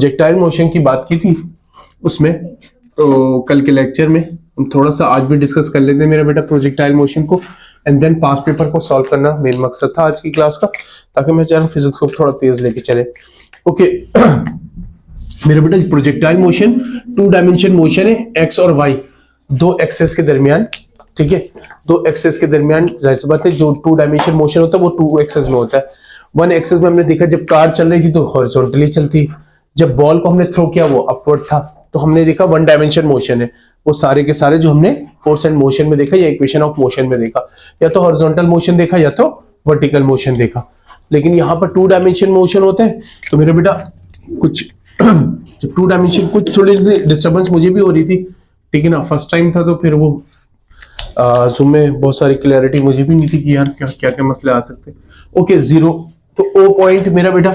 Projectile motion की बात की थी उसमें, तो कल के लेक्चर में हम थोड़ा सा आज भी डिस्कस कर लेते हैं मेरा बेटा प्रोजेक्टाइल मोशन को, एंड देन पास्ट पेपर को सॉल्व करना मेन मकसद था आज की क्लास का, ताकि मैं चाह रहा हूँ फिजिक्स को थोड़ा तेज लेके चले। ओके मेरा बेटा प्रोजेक्टाइल मोशन 2 डायमेंशन मोशन है, एक्स और वाई दो एक्सेस के दरमियान, ठीक है, दो एक्सेस के दरमियान। जाहिर सी बात है जो 2 डायमेंशन मोशन होता है वो 2 एक्सेस में होता है। 1 एक्सेस में हमने देखा जब कार चल रही थी तो हॉरिजॉन्टली चलती, जब बॉल को हमने थ्रो किया वो अपवर्ड था, तो हमने देखा 1 डायमेंशन मोशन है। वो सारे के सारे जो हमने फोर्स एंड मोशन में देखा या इक्वेशन ऑफ मोशन में देखा, या तो हॉरिजॉन्टल मोशन देखा या तो वर्टिकल मोशन देखा। लेकिन यहाँ पर 2 डायमेंशन मोशन होता है, तो मेरे बेटा कुछ जब 2 डायमेंशन कुछ थोड़ी सी डिस्टर्बेंस मुझे भी हो रही थी, ठीक है ना, फर्स्ट टाइम था तो फिर वो जूम में बहुत सारी क्लैरिटी मुझे भी नहीं थी कि यार क्या क्या क्या मसले आ सकते हैं। ओके 0, तो ओ पॉइंट मेरा बेटा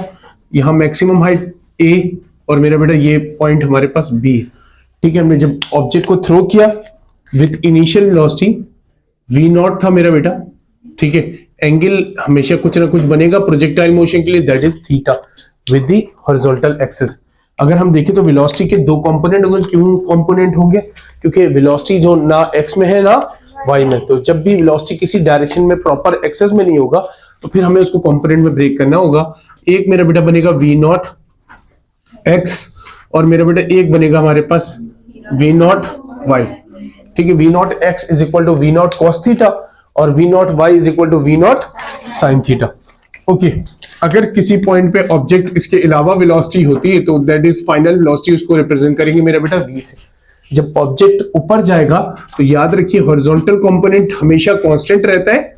यहाँ मैक्सिमम हाइट ए और मेरा बेटा ये पॉइंट हमारे पास बी है, ठीक है। हमने जब ऑब्जेक्ट को थ्रो किया with initial velocity v not था मेरा बेटा, ठीक है। एंगल हमेशा कुछ ना कुछ बनेगा प्रोजेक्टाइल मोशन के लिए, that is theta with the horizontal axis. अगर हम देखें तो वेलोसिटी के 2 कंपोनेंट होंगे। क्यों कंपोनेंट होंगे? क्योंकि वेलोसिटी जो ना x में है ना y में, तो जब भी वेलोसिटी किसी डायरेक्शन में प्रॉपर एक्सेस में नहीं होगा तो फिर हमें उसको कंपोनेंट में ब्रेक करना होगा। एक मेरा बेटा बनेगा v नॉट x और मेरा बेटा एक बनेगा हमारे पास v नॉट y, ठीक है। v not x is equal to v not cos theta और v not y is equal to v not sine theta. Okay अगर किसी पॉइंट पे ऑब्जेक्ट इसके अलावा वेलोसिटी होती है तो दैट इज फाइनल वेलोसिटी, उसको रिप्रेजेंट करेंगे मेरा बेटा v से। जब ऑब्जेक्ट ऊपर जाएगा तो याद रखिए हॉरिजॉन्टल कंपोनेंट हमेशा कांस्टेंट रहता है,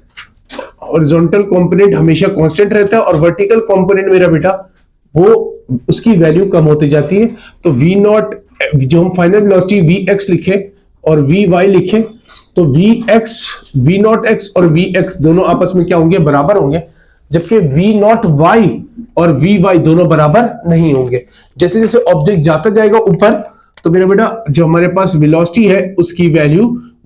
हॉरिजॉन्टल कंपोनेंट हमेशा कांस्टेंट रहता है, और वर्टिकल कंपोनेंट मेरा बेटा वो उसकी वैल्यू कम होती जाती है। तो v नॉट जो हम फाइनल वेलोसिटी vx लिखे और vy लिखे, तो v नॉट x और vx दोनों आपस में क्या होंगे? बराबर होंगे, जबकि v नॉट y और vy दोनों बराबर नहीं होंगे। जैसे जैसे ऑब्जेक्ट जाता जाएगा ऊपर तो मेरा बेटा जो हमारे पास वेलोसिटी है उसकी वैल्यू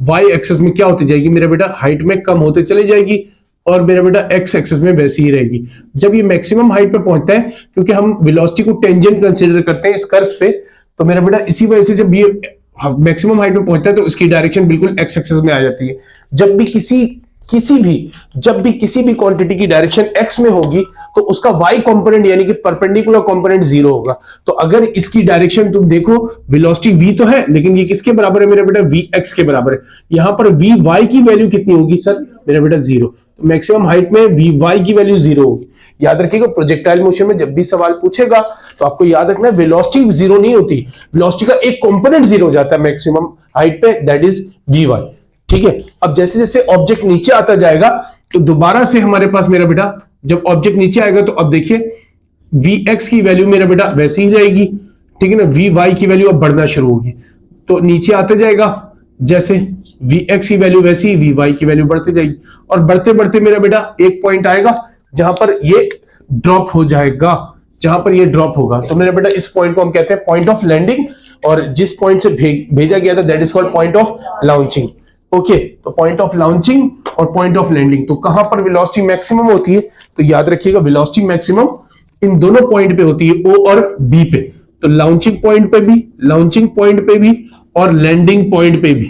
y एक्सिस में क्या होती जाएगी? मेरा बेटा हाइट में कम होते चली जाएगी, और मेरा बेटा x एक्सिस में वैसी ही रहेगी। जब ये मैक्सिमम हाइट पे पहुंचता है, क्योंकि हम वेलोसिटी को टेंजेंट कंसीडर करते हैं इस कर्व पे, तो मेरा बेटा इसी वजह से जब ये मैक्सिमम हाइट पे पहुंचता है तो इसकी डायरेक्शन बिल्कुल x एक्सिस में आ जाती है। जब भी किसी भी क्वांटिटी की डायरेक्शन x में होगी तो उसका y कंपोनेंट यानी कि परपेंडिकुलर कंपोनेंट 0 होगा। तो अगर इसकी डायरेक्शन तुम देखो, वेलोसिटी v तो है लेकिन ये किसके बराबर है मेरा बेटा? vx के बराबर है। यहां पर vy की वैल्यू कितनी होगी सर? मेरा बेटा 0। तो मैक्सिमम हाइट में vy की वैल्यू 0 होगी। याद रखिएगा प्रोजेक्टाइल मोशन में जब भी सवाल पूछेगा तो आपको याद रखना है वेलोसिटी 0 नहीं होती, वेलोसिटी का एक कंपोनेंट 0 हो जाता है मैक्सिमम हाइट पे, दैट इज vy, ठीक है। अब जैसे जैसे ऑब्जेक्ट नीचे आता जाएगा तो दोबारा से हमारे पास मेरा बेटा जब ऑब्जेक्ट नीचे आएगा तो अब देखिए vx की वैल्यू मेरा बेटा वैसी ही रहेगी, ठीक है ना। vy की वैल्यू अब बढ़ना शुरू होगी, तो नीचे आते जाएगा, जैसे vx की वैल्यू वैसी vy की वैल्यू बढ़ती जाएगी, और बढ़ते बढ़ते मेरा बेटा एक पॉइंट आएगा जहां पर ये ड्रॉप हो जाएगा, जहां पर ये ड्रॉप होगा। तो मेरा बेटा इस पॉइंट को हम कहते हैं पॉइंट ऑफ लैंडिंग, और जिस पॉइंट से भेजा गया था that is called point of launching. Okay तो पॉइंट ऑफ लॉन्चिंग और पॉइंट ऑफ लैंडिंग, तो कहां पर वेलोसिटी मैक्सिमम होती है? तो याद रखिएगा वेलोसिटी मैक्सिमम इन दोनों पॉइंट पे होती है, O और B पे। तो लॉन्चिंग पॉइंट पे भी और लैंडिंग पॉइंट पे भी,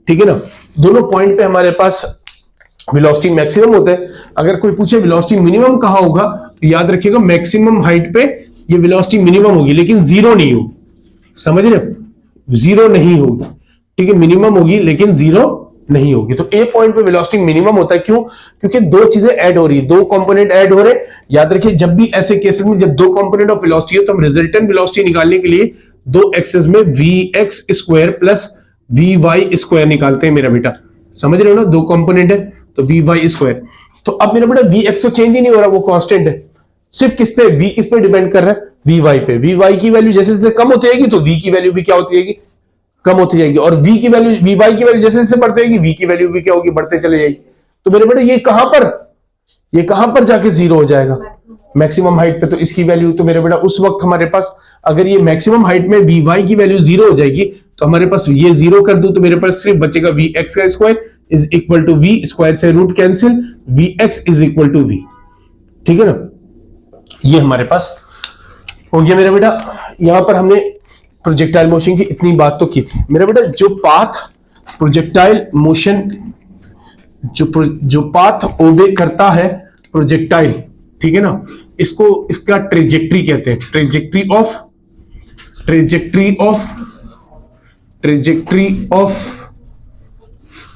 ठीक है ना। दोनों पॉइंट पे हमारे पास वेलोसिटी मैक्सिमम होता है। अगर कोई पूछे वेलोसिटी मिनिमम कहां होगा, तो याद रखिएगा मैक्सिमम हाइट पे ये वेलोसिटी मिनिमम होगी, लेकिन 0 नहीं होगी, समझ रहे हो? 0 नहीं होगी, ठीक है। मिनिमम होगी लेकिन 0 नहीं होगी। तो ए पॉइंट पे वेलोसिटी मिनिमम होता है। क्यों? क्योंकि दो चीजें ऐड हो रही है, 2 कंपोनेंट ऐड हो रहे हैं। याद रखिए जब भी ऐसे केसेस में जब 2 कंपोनेंट ऑफ वेलोसिटी है तो हम रिजल्टेंट वेलोसिटी निकालने के लिए 2 एक्सेस में vx square plus vy square निकालते हैं मेरा बेटा, समझ रहे हो ना। 2 कंपोनेंट है तो vy स्क्वायर। तो अब मेरा बेटा vx तो चेंज ही नहीं हो रहा, वो कांस्टेंट है। सिर्फ किस पे? v किस पे डिपेंड कर रहा है? vy पे। vy की वैल्यू जैसे जैसे कम होती जाएगी तो v की वैल्यू भी क्या होती जाएगी? कम होती जाएगी, और v की वैल्यू vy की वैल्यू जैसे जैसे बढ़ती जाएगी v की वैल्यू भी क्या होगी? बढ़ते चले जाएगी। तो मेरे बेटे ये कहां पर जाके 0 हो जाएगा? मैक्सिमम हाइट पे। तो इसकी वैल्यू तो मेरे बेटा उस वक्त हमारे पास, अगर ये मैक्सिमम हाइट में vy की वैल्यू 0 हो जाएगी तो हमारे पास ये 0 कर दूं तो मेरे पास सिर्फ बचेगा vx का square is equal to v, square से root cancel, vx is equal to v, ठीक है ना। ये हमारे पास हो गया मेरा बेटा। यहां पर हमने प्रोजेक्टाइल मोशन की इतनी बात तो की थी मेरा बेटा। जो पाथ प्रोजेक्टाइल मोशन, जो पाथ ओबे करता है प्रोजेक्टाइल, ठीक है ना, इसको इसका ट्रेजेक्ट्री कहते हैं। ट्रेजेक्ट्री ऑफ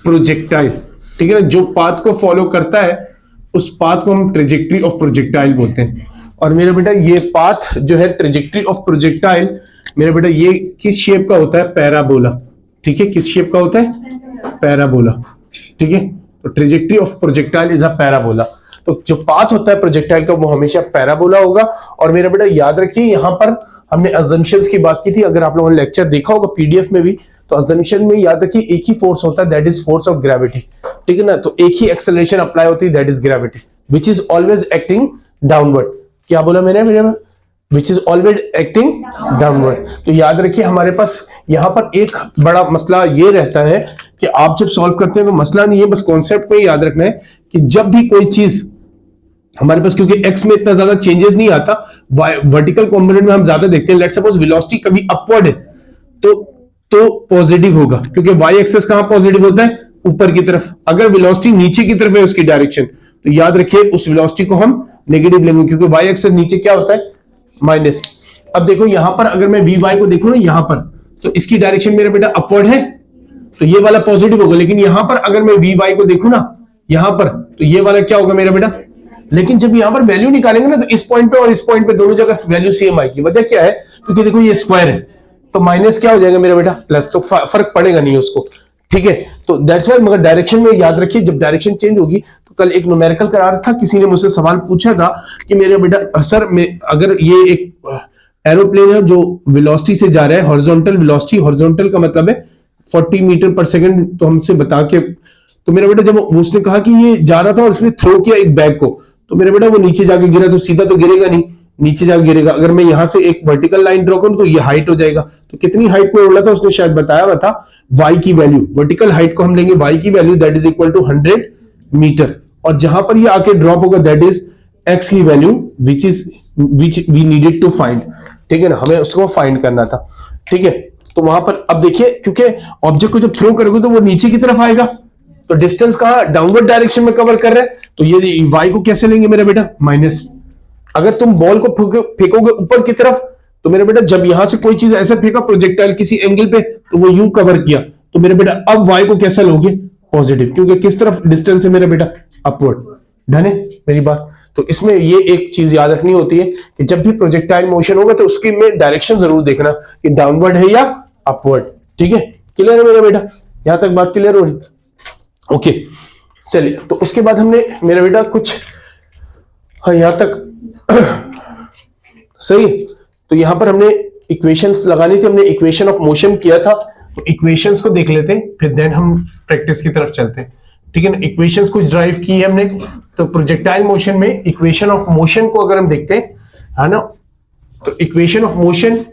प्रोजेक्टाइल, ठीक है ना, जो पाथ को फॉलो करता है उस पाथ को हम ट्रेजेक्ट्री ऑफ प्रोजेक्टाइल बोलते हैं। और मेरा बेटा ये पाथ जो है ट्रेजेक्ट्री ऑफ प्रोजेक्टाइल, मेरा बेटा ये किस शेप का होता है? पैराबोला। ठीक है, किस शेप का होता है? पैराबोला। ठीक है, तो trajectory of projectile is a parabola. तो जो पाथ होता है प्रोजेक्टाइल का वो हमेशा पैराबोला होगा। और मेरा बेटा याद रखिए, यहां पर हमने अजम्पशंस की बात की थी, अगर आप लोगों ने लेक्चर देखा होगा पीडीएफ में भी, तो अजम्पशन में याद रखिए एक ही फोर्स होता है, that is force of gravity. ठीक है ना, तो एक ही एक्सेलरेशन अप्लाई होती है, that is gravity, which is always acting downward. क्या बोला मैंने मेरे? Which is always acting downward. तो याद रखिए हमारे पास यहां पर एक बड़ा मसला ये रहता है कि आप जब सॉल्व करते हैं तो मसला नहीं है, बस कॉन्सेप्ट में याद रखना है कि जब भी कोई चीज हमारे पास, क्योंकि एक्स में इतना ज्यादा चेंजेस नहीं आता, वर्टिकल कंपोनेंट में हम ज्यादा देखते हैं। लेट्स सपोज वेलोसिटी कभी अपवर्ड है तो पॉजिटिव होगा, क्योंकि वाई एक्सेस कहां पॉजिटिव होता है? ऊपर की तरफ। अगर वेलोसिटी नीचे की तरफ है उसकी डायरेक्शन, तो याद रखिए उस वेलोसिटी को हम नेगेटिव लेंगे, क्योंकि वाई एक्सेस नीचे क्या होता है? माइनस। अब देखो यहां पर अगर मैं वी वाई को देखूं ना यहां पर, तो इसकी डायरेक्शन मेरा बेटा अपवर्ड है, तो ये वाला पॉजिटिव होगा। लेकिन यहां पर अगर मैं वी वाई को देखूं ना यहां पर, तो ये वाला क्या होगा मेरा बेटा? लेकिन जब यहां पर वैल्यू निकालेंगे ना, तो इस पॉइंट पे और इस पॉइंट पे दोनों जगह वैल्यू सेम आएगी। वजह क्या है? क्योंकि देखो ये स्क्वायर है, तो माइनस क्या हो जाएगा मेरा बेटा? प्लस। तो फर्क पड़ेगा नहीं उसको। ठीक है, तो दैट्स व्हाई, मगर डायरेक्शन में याद रखिए जब डायरेक्शन चेंज होगी, तो कल एक न्यूमेरिकल करा रहा था, किसी ने मुझसे सवाल पूछा था कि मेरे बेटा सर अगर ये एक एरोप्लेन है जो वेलोसिटी से जा रहा है, हॉरिजॉन्टल वेलोसिटी, हॉरिजॉन्टल का मतलब है 40 मीटर पर सेकंड, तो हमसे बता के, तो मेरा बेटा जब उसने कहा कि ये जा रहा था और इसने थ्रो किया एक बैग को, तो मेरा बेटा वो नीचे जाके गिरा, तो सीधा तो गिरेगा नहीं, नीचे जाके गिरेगा। अगर मैं यहां से एक वर्टिकल लाइन ड्रॉ करूं तो ये हाइट हो जाएगा। तो कितनी हाइट में उड़ा था उसने शायद बताया हुआ था, वाई की वैल्यू, वर्टिकल हाइट को हम लेंगे वाई की value, that is equal to 100 metre. और जहां पर ये आके ड्रॉप होगा दैट इज एक्स की value, which we needed to find. ठीक है ना, हमें उसको फाइंड करना था। ठीक है, तो वहां पर अब देखिए, क्योंकि ऑब्जेक्ट को जब थ्रो करोगे तो वो नीचे की तरफ आएगा, तो डिस्टेंस कहां? डाउनवर्ड डायरेक्शन में कवर कर रहे हैं, तो ये वाई को कैसे लेंगे मेरा बेटा? माइनस। अगर तुम बॉल को फेंकोगे ऊपर की तरफ, तो मेरे बेटा जब यहां से कोई चीज ऐसे फेंका प्रोजेक्टाइल किसी एंगल पे, तो वो यूं कवर किया, तो मेरे बेटा अब वाई को कैसा लोगे? पॉजिटिव, क्योंकि किस तरफ डिस्टेंस है मेरा बेटा? अपवर्ड। डन है मेरी बात? तो इसमें ये एक चीज याद रखनी होती है कि जब भी प्रोजेक्टाइल मोशन होगा तो उसकी में डायरेक्शन जरूर देखना कि डाउनवर्ड है या अपवर्ड। ठीक है, क्लियर है मेरा बेटा? यहां तक बात क्लियर हो रही? ओके, चलिए, तो उसके बाद हमने मेरा बेटा कुछ, हाँ यहां तक सही। तो यहां पर हमने इक्वेशंस लगानी थी, हमने इक्वेशन ऑफ मोशन किया था, तो इक्वेशंस को देख लेते हैं, फिर देन हम प्रैक्टिस की तरफ चलते हैं। ठीक है ना, इक्वेशंस कुछ ड्राइव की है हमने। तो प्रोजेक्टाइल मोशन में इक्वेशन ऑफ मोशन को अगर हम देखते हैं, है ना, तो इक्वेशन ऑफ मोशन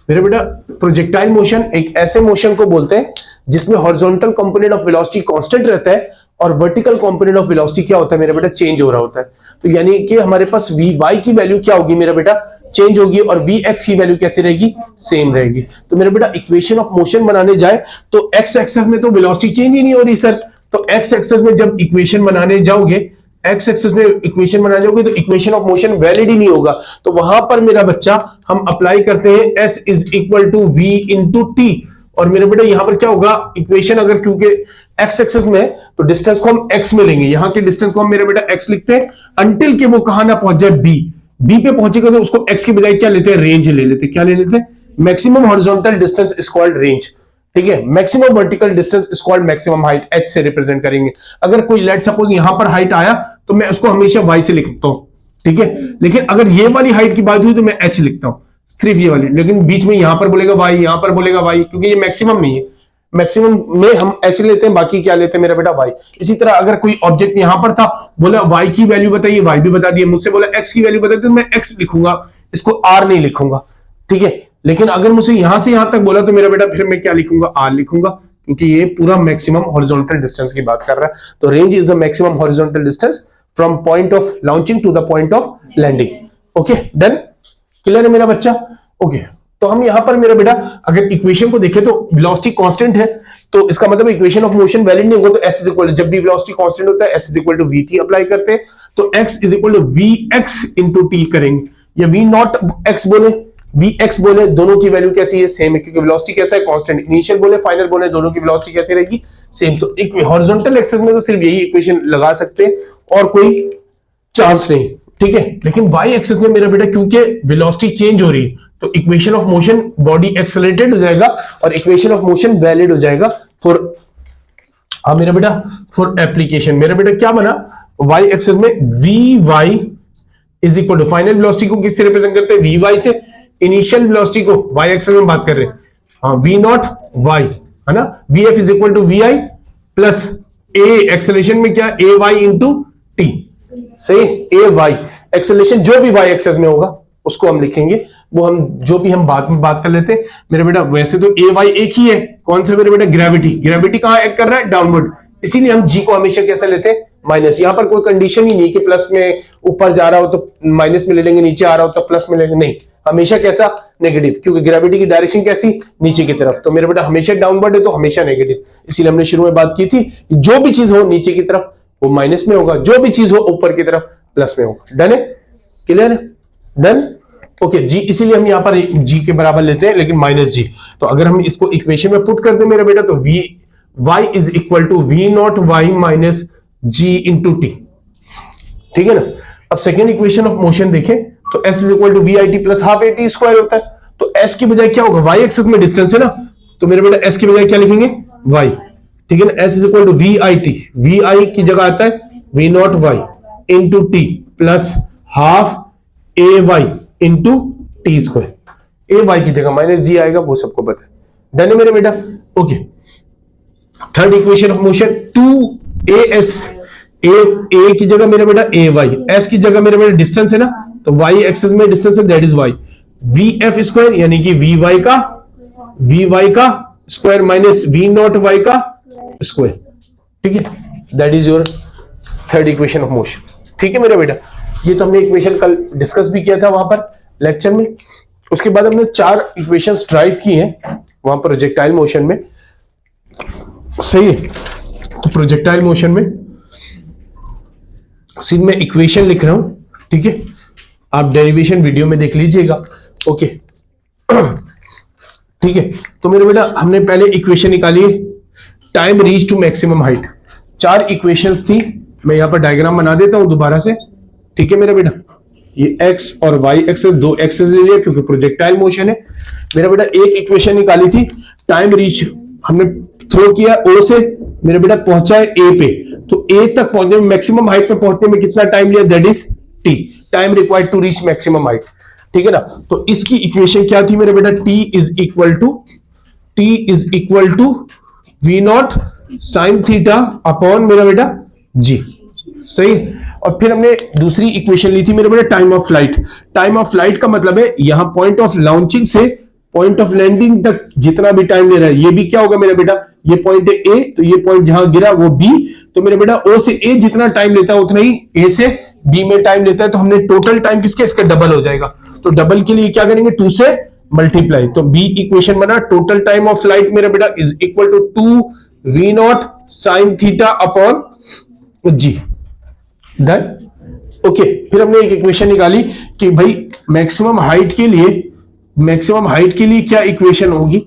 मेरे बेटा, प्रोजेक्टाइल मोशन एक ऐसे मोशन को बोलते हैं जिसमें horizontal component of velocity constant रहता है और वर्टिकल कंपोनेंट ऑफ वेलोसिटी क्या होता है मेरा बेटा? चेंज हो रहा होता है। तो यानी कि हमारे पास वी वाई की वैल्यू क्या होगी मेरा बेटा? चेंज होगी, और वी एक्स की वैल्यू कैसे रहेगी? सेम रहेगी। तो मेरा बेटा इक्वेशन ऑफ मोशन बनाने जाए तो एक्स एक्सेस में तो वेलोसिटी चेंज ही नहीं हो रही सर, तो एक्स एक्सेस में जब इक्वेशन बनाने जाओगे, एक्स एक्सेस में इक्वेशन बनाने जाओगे, तो इक्वेशन ऑफ मोशन वैलिड ही नहीं होगा। तो वहां पर मेरा बच्चा हम अप्लाई करते हैं S is equal to V into T, और मेरे बेटा यहां पर क्या होगा? इक्वेशन अगर क्योंकि एक्स एक्सेस में, तो डिस्टेंस को हम एक्स में लेंगे, यहां के डिस्टेंस को हम मेरे बेटा एक्स लिखते हैं, अंटिल के वो कहां ना पहुंच जाए बी पे पहुंचेगा तो उसको एक्स की बजाय क्या लेते हैं? रेंज ले लेते हैं। क्या ले लेते हैं? Maximum horizontal distance is called range. ठीक है, maximum vertical distance is called maximum height, H से रिप्रेजेंट करेंगे। अगर कोई लेट सपोज यहां पर हाइट आया तो मैं उसको हमेशा वाई से लिखता हूं। ठीक है, लेकिन अगर ये वाली हाइट की बात हुई तो मैं एच लिखता हूं, सिर्फ ये वाली। लेकिन बीच में यहां पर बोलेगा वाई, यहां पर बोलेगा वाई, क्योंकि ये मैक्सिमम नहीं है। मैक्सिमम में हम ऐसे लेते हैं, बाकी क्या लेते हैं मेरा बेटा? वाई। इसी तरह अगर कोई ऑब्जेक्ट यहां पर था, बोला वाई की वैल्यू बताइए, वाई भी बता दिया, मुझसे बोला एक्स की वैल्यू बताइए, तो मैं एक्स लिखूंगा, इसको आर नहीं लिखूंगा। ठीक है, लेकिन अगर मुझसे यहां से यहां तक बोला तो मेरा बेटा फिर मैं क्या लिखूंगा? आर लिखूंगा, क्योंकि ये पूरा मैक्सिमम हॉरिजॉन्टल डिस्टेंस की बात कर रहा है। तो range is the maximum horizontal distance from point of launching to the point of landing. Okay, done? Clear है मेरा बच्चा? ओके तो हम यहां पर मेरा बेटा अगर इक्वेशन को देखें तो वेलोसिटी कांस्टेंट है, तो इसका मतलब इक्वेशन ऑफ मोशन वैलिड नहीं होगा। तो s इज इक्वल टू, जब भी वेलोसिटी कांस्टेंट होता है s is equal to vt apply करते हैं, तो x is equal to vx into t करेंगे, या v नॉट x बोले vx बोले, दोनों की वैल्यू कैसी है, सेम है, क्योंकि वेलोसिटी कैसा है, कांस्टेंट। इनिशियल बोले फाइनल बोले, दोनों की वेलोसिटी कैसी रहेगी, सेम। तो एक हॉरिजॉन्टल एक्सिस में तो सिर्फ यही इक्वेशन लगा सकते हैं और कोई चांस नहीं, ठीक है। लेकिन वाई एक्सिस में मेरा बेटा क्योंकि वेलोसिटी चेंज हो रही है, तो equation of motion body accelerated हो जाएगा और इक्वेशन ऑफ मोशन वैलिड हो जाएगा फॉर मेरा बेटा फॉर एप्लीकेशन। मेरा बेटा क्या बना, वाई एक्सिस में V Y is equal to, final velocity को किससे रिप्रेजेंट करते हैं, वी वाई से, इनिशियल वेलोसिटी को वाई एक्सिस में बात कर रहे हैं, हाँ वी नॉट वाई है ना, V F is equal to we I plus A, acceleration में क्या, ए वाई इंटू टी, सही, ए वाई एक्सेलरेशन जो भी वाई एक्सिस में होगा उसको हम लिखेंगे, वो हम जो भी हम बाद में बात कर लेते हैं मेरे बेटा। वैसे तो ए वाई एक ही है, कौन सा मेरे बेटा, ग्रेविटी, ग्रेविटी कहां एक्ट कर रहा है, डाउनवर्ड, इसीलिए हम जी को हमेशा कैसे लेते हैं, माइनस। यहां पर कोई कंडीशन ही नहीं कि प्लस में ऊपर जा रहा हो तो माइनस में ले लेंगे, नीचे आ रहा हो तो प्लस में ले लेंगे, नहीं, हमेशा कैसा, नेगेटिव, क्योंकि ग्रेविटी की डायरेक्शन कैसी, नीचे की तरफ, तो मेरे बेटा हमेशा डाउनवर्ड है तो हमेशा नेगेटिव। इसीलिए हमने शुरू में बात की थी जो भी चीज हो नीचे की तरफ वो माइनस में होगा, जो भी चीज हो ऊपर की तरफ प्लस में होगा। डन है, क्लियर है, डन, ओके जी। इसीलिए हम यहां पर जी के बराबर लेते हैं, लेकिन माइनस जी। तो अगर हम इसको इक्वेशन में पुट कर दे मेरा बेटा, तो V Y is equal to we not Y minus G into T, ठीक है ना। अब सेकेंड इक्वेशन ऑफ मोशन देखें तो s is equal to we I T plus half A T square होता है, तो s की बजाय क्या होगा, वाई एक्सिस में डिस्टेंस है ना, तो मेरे बेटा s की बजाय क्या लिखेंगे, y, ठीक है ना। s is equal to we I t, v i की जगह आता है v not y into t plus half a y into t square, a y की जगह माइनस जी आएगा, वो सबको पता है। डन है मेरे बेटा, okay. Third equation of motion, two a s, a की जगह मेरा बेटा ए वाई, एस की जगह मेरा बेटा डिस्टेंस है ना, तो वाई एक्सिस में डिस्टेंस है, that is Y, V F square यानी कि वी वाई का square minus V not Y का स्क्वायर, ठीक है, that is your third equation of motion, ठीक है मेरा बेटा। ये तो हमने इक्वेशन कल डिस्कस भी किया था वहां पर लेक्चर में। उसके बाद हमने 4 इक्वेशंस ड्राइव की हैं वहां प्रोजेक्टाइल मोशन में, सही है। तो प्रोजेक्टाइल मोशन में सिर्फ मैं इक्वेशन लिख रहा हूं, ठीक है, आप डेरिवेशन वीडियो में देख लीजिएगा, ओके ठीक है। तो मेरे बेटा हमने पहले इक्वेशन निकाली, time reach to maximum height, 4 equations थी, मैं यहां पर डायग्राम बना देता हूं दोबारा से, ठीक है मेरा बेटा। ये x और y एक्सिस, 2 एक्सिस ले लिया क्योंकि प्रोजेक्टाइल मोशन है मेरा बेटा। एक इक्वेशन निकाली थी, टाइम रीच हमने थ्रो किया o से, मेरा बेटा पहुंचा है a पे, तो a तक पहुंचने में, मैक्सिमम हाइट पे पहुंचने में कितना टाइम लिया, that is t, time required to reach maximum height, ठीक है ना। तो इसकी इक्वेशन क्या थी मेरे बेटा, t is equal to we not sine theta upon मेरा बेटा g, सही। और फिर हमने दूसरी इक्वेशन ली थी मेरे बेटा, time of flight. Time of flight का मतलब है यहां पॉइंट ऑफ लॉन्चिंग से पॉइंट ऑफ लैंडिंग तक जितना भी टाइम ले रहा है, ये भी क्या होगा मेरा बेटा, ये पॉइंट है ए, तो ये पॉइंट जहां गिरा वो बी, तो मेरे बेटा ओ से ए जितना टाइम लेता है उतना ही ए से बी में टाइम लेता है, तो हमने टोटल टाइम किसका, इसका डबल हो जाएगा। तो डबल के लिए क्या करेंगे, 2 से मल्टीप्लाई, तो बी इक्वेशन बना, टोटल टाइम ऑफ फ्लाइट मेरा बेटा is equal to 2 V not sine theta upon G, done, okay. फिर हमने एक इक्वेशन निकाली कि भाई मैक्सिमम हाइट के लिए क्या इक्वेशन होगी,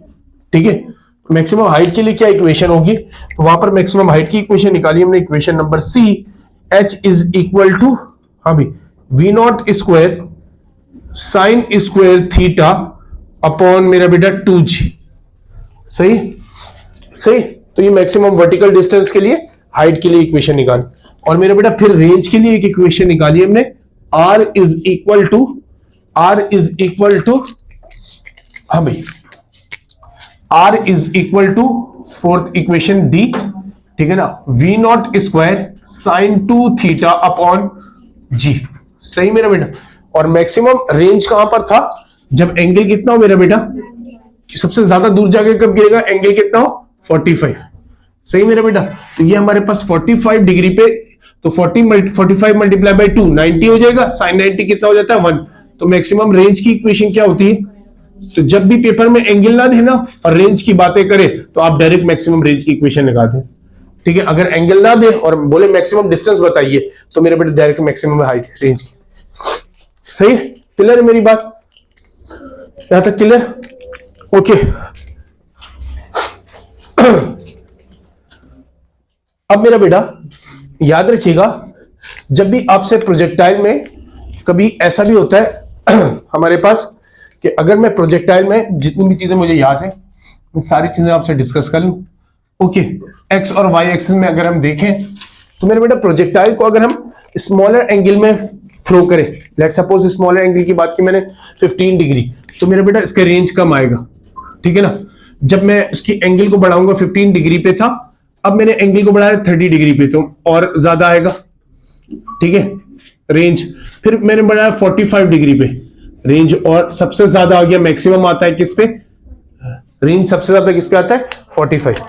ठीक है, मैक्सिमम हाइट के लिए क्या इक्वेशन होगी, तो वहां पर मैक्सिमम हाइट की इक्वेशन निकाली हमने, equation number C, H is equal to, हाँ भाई, V not square sine square theta upon मेरा बेटा 2g, सही सही। तो ये मैक्सिमम वर्टिकल डिस्टेंस के लिए, हाइट के लिए इक्वेशन निकाली। और मेरा बेटा फिर रेंज के लिए एक इक्वेशन निकाली हमने, r इज इक्वल टू हाँ भाई, r is equal to fourth equation d, ठीक है ना, v naught square sine 2 theta upon g, सही मेरा बेटा। और मैक्सिमम रेंज कहां पर था, जब एंगल कितना हो मेरा बेटा, कि सबसे ज्यादा दूर जाके कब गिरेगा, एंगल कितना हो, 45, सही मेरा बेटा। तो ये हमारे पास 45 डिग्री पे, तो 45 मल्टीप्लाई बाई 2 90 हो जाएगा, साइन 90 कितना हो जाता है 1, तो मैक्सिमम रेंज की इक्वेशन क्या होती है, तो जब भी पेपर में एंगल ना देना और रेंज की बातें करें तो आप डायरेक्ट मैक्सिमम रेंज की इक्वेशन लगा दें, ठीक है। अगर एंगल ना दे और बोले मैक्सिमम डिस्टेंस बताइए तो मेरे बेटे डायरेक्ट मैक्सिमम हाइट रेंज की। सही है, क्लियर है मेरी बात, यहां तक क्लियर? ओके। अब मेरा बेटा याद रखिएगा, जब भी आपसे प्रोजेक्टाइल में कभी ऐसा भी होता है हमारे पास कि अगर मैं प्रोजेक्टाइल में जितनी भी चीजें मुझे याद है मैं सारी चीजें आपसे डिस्कस कर लूं। ओके, एक्स और वाई एक्सिस में अगर हम देखें तो मेरे बेटा प्रोजेक्टाइल को अगर हम स्मॉलर एंगल में थ्रो करें, लेट सपोज स्मॉलर एंगल की बात की मैंने 15 डिग्री, तो मेरे बेटा इसका रेंज कम आएगा, ठीक है ना। जब मैं इसकी एंगल को बढ़ाऊंगा 15 डिग्री पे था, अब मैंने एंगल को बढ़ाया 30 डिग्री पे तो और ज्यादा आएगा, ठीक है रेंज। फिर मैंने बढ़ाया 45 डिग्री पे, रेंज और सबसे ज्यादा आ गया, मैक्सिमम आता है किस पे, रेंज सबसे ज्यादा किस पे आता है 45।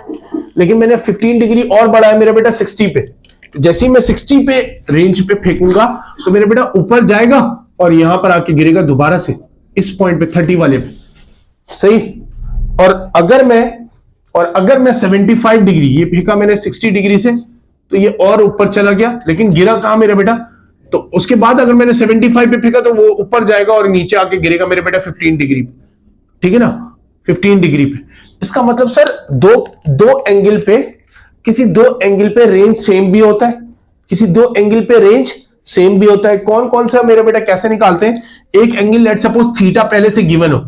लेकिन मैंने 15 डिग्री और बढ़ाया मेरा बेटा 60 पे, जैसे ही मैं 60 पे रेंज पे फेंकूंगा तो मेरा बेटा ऊपर जाएगा और यहां पर आके गिरेगा दोबारा से इस पॉइंट पे 30 वाले पे, सही। और अगर मैं 75 डिग्री ये फेंका मैंने 60 डिग्री से तो ये और ऊपर चला गया, लेकिन गिरा कहां मेरा बेटा, तो उसके बाद अगर मैंने 75 पे फेंका तो वो ऊपर जाएगा और नीचे आके गिरेगा मेरे बेटा 15 डिग्री, ठीक है ना, 15 डिग्री पे। इसका मतलब सर दो एंगल पे, किसी दो एंगल पे रेंज सेम भी होता है, किसी दो एंगल पे रेंज सेम भी होता है। कौन कौन सा मेरा बेटा कैसे निकालते हैं, एक एंगल लेट सपोज थीटा पहले से गिवन हो,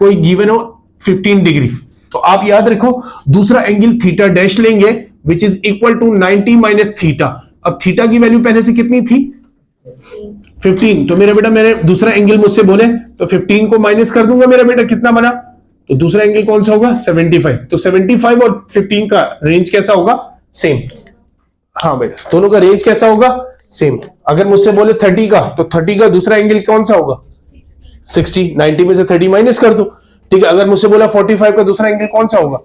कोई गिवन हो 15 डिग्री, तो आप याद रखो दूसरा एंगल थीटा डैश लेंगे which is equal to 90 minus theta. अब थीटा की वैल्यू पहले से कितनी थी 15, तो मेरा बेटा मैंने दूसरा एंगल मुझसे बोले तो 15 को माइनस कर दूंगा, मेरा बेटा कितना बना, तो दूसरा एंगल कौन सा होगा 75। तो 75 और 15 का रेंज कैसा होगा, सेम। हाँ बेटा दोनों का रेंज कैसा होगा, सेम। अगर मुझसे बोले 30 का, तो 30 का दूसरा एंगल कौन सा होगा 60, 90 में से 30 माइनस कर दो, ठीक है। अगर मुझसे बोला 45 का दूसरा एंगल कौन सा होगा,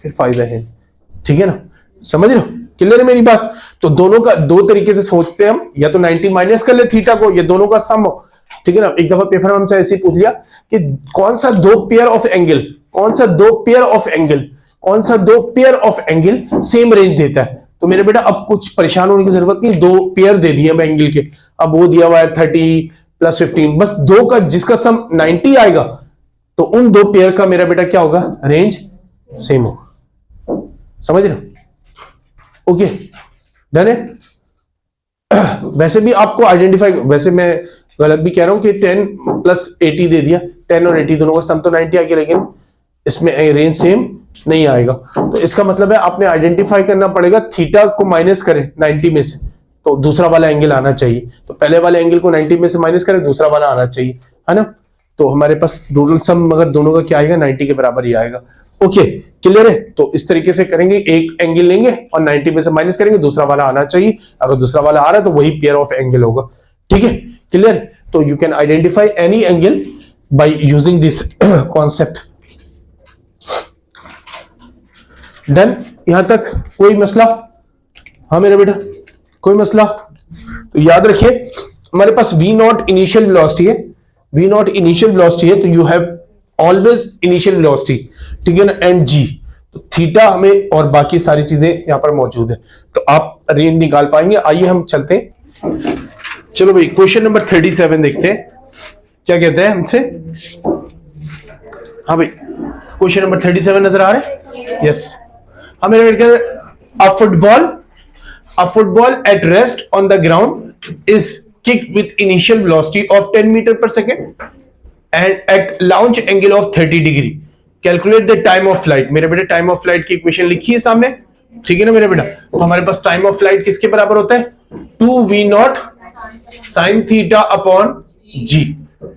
फिर फायदा है, ठीक है ना, समझ रहे हो, क्लियर है मेरी बात। तो दोनों का दो तरीके से सोचते हैं हम, या तो 90 माइनस कर ले थीटा को, या दोनों का सम हो, ठीक है ना। एक दफा पेपर में हमसे ऐसे ही पूछ लिया कि कौन सा दो पेयर ऑफ एंगल, कौन सा दो पेयर ऑफ एंगल, कौन सा दो pair of angle same range देता है, तो मेरे बेटा अब कुछ परेशान होने की जरूरत नहीं, दो पेयर दे दिए मैं एंगल के, अब वो दिया हुआ है 30 प्लस 15, बस दो का जिसका सम 90 आएगा तो उन दो पेयर का मेरा बेटा क्या होगा, रेंज सेम होगा, समझ रहे हो, ओके डन है। वैसे भी आपको आइडेंटिफाई, वैसे मैं गलत भी कह रहा हूं कि 10 प्लस 80 दे दिया, 10 और 80 दोनों का सम तो 90 आ गया, लेकिन इसमें रेंज सेम नहीं आएगा। तो इसका मतलब है आपने आइडेंटिफाई करना पड़ेगा, थीटा को माइनस करें 90 में से तो दूसरा वाला एंगल आना चाहिए, तो पहले वाले एंगल को 90 में से माइनस करें, दूसरा वाला आना चाहिए, है ना। तो हमारे पास टोटल सम मगर दोनों का क्या आएगा, 90 के बराबर ही आएगा। ओके क्लियर है। तो इस तरीके से करेंगे, एक एंगल लेंगे और 90 में से माइनस करेंगे, दूसरा वाला आना चाहिए, अगर दूसरा वाला आ रहा है तो वही पेयर ऑफ एंगल होगा, ठीक है क्लियर। तो you can identify any angle by using this concept. Done, यहां तक कोई मसला, हाँ मेरा बेटा कोई मसला। तो याद रखिए हमारे पास V नॉट इनिशियल वेलोसिटी है, V नॉट इनिशियल वेलोसिटी है, तो you have always initial velocity, ठीक है ना, एंड G, तो थीटा हमें और बाकी सारी चीजें यहां पर मौजूद है, तो आप रेंज निकाल पाएंगे। आइए हम चलते हैं, चलो भाई क्वेश्चन नंबर 37 देखते हैं क्या कहते हैं हमसे। हाँ भाई क्वेश्चन नंबर 37 नजर आ रहा है, यस। हाँ मेरे बेटे, a football at rest on the ground is kicked with initial velocity of 10 meter per second and at launch angle of 30 degree. Calculate the time of flight. मेरे बेटे टाइम ऑफ फ्लाइट की equation लिखी है सामने, ठीक है ना मेरे बेटा। तो हमारे पास टाइम ऑफ फ्लाइट किसके बराबर होता है, 2v not sine theta upon g,